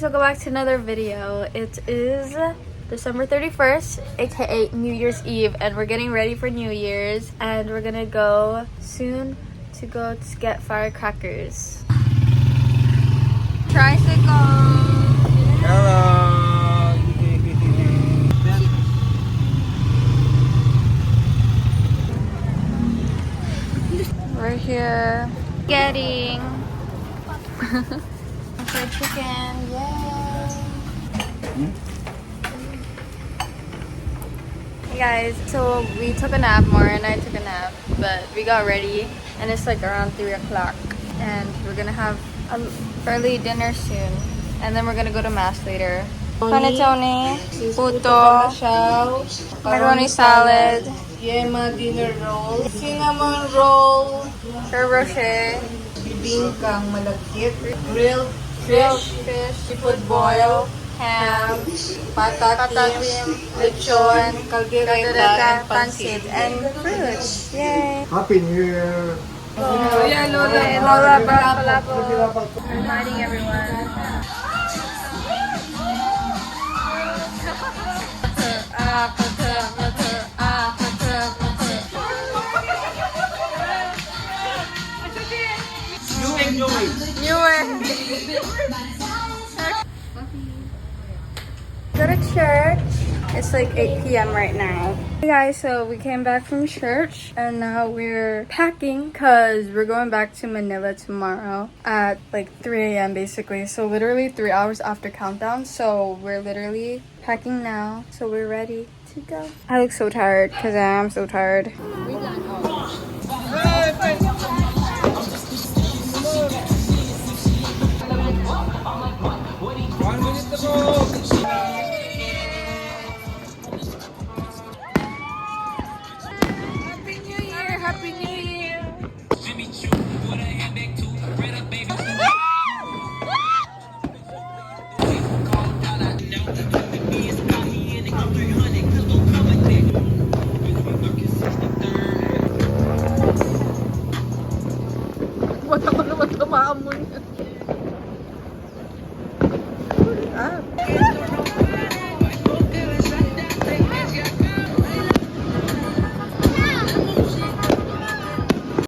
guys, welcome back to another video. It is December 31st, aka New Year's Eve, and we're getting ready for New Year's, and we're gonna go soon to get firecrackers. Tricycle! Hello! We're here getting fried chicken, yay! Hey guys, so we took a nap, Maura and I took a nap, but we got ready and it's like around 3 o'clock and we're gonna have an early dinner soon and then we're gonna go to mass later. Panettone, puto, macaroni salad, Yema dinner roll, cinnamon roll, Ferrero Rocher, bibingkang malagkit, grilled fish, seafood boil, ham, patatim, lechon, caldereta, and pancit, and fruits. Yay! Happy New Year! Yeah, Lola, Lola, reminding everyone. Go to church. It's like 8 p.m. right now. Hey guys, so we came back from church and now we're packing because we're going back to Manila tomorrow at like 3 a.m. basically. So literally 3 hours after countdown. So we're literally packing now. So we're ready to go. I look so tired because I am so tired. Happy New Year! Wala mo naman tumaamon. Ah.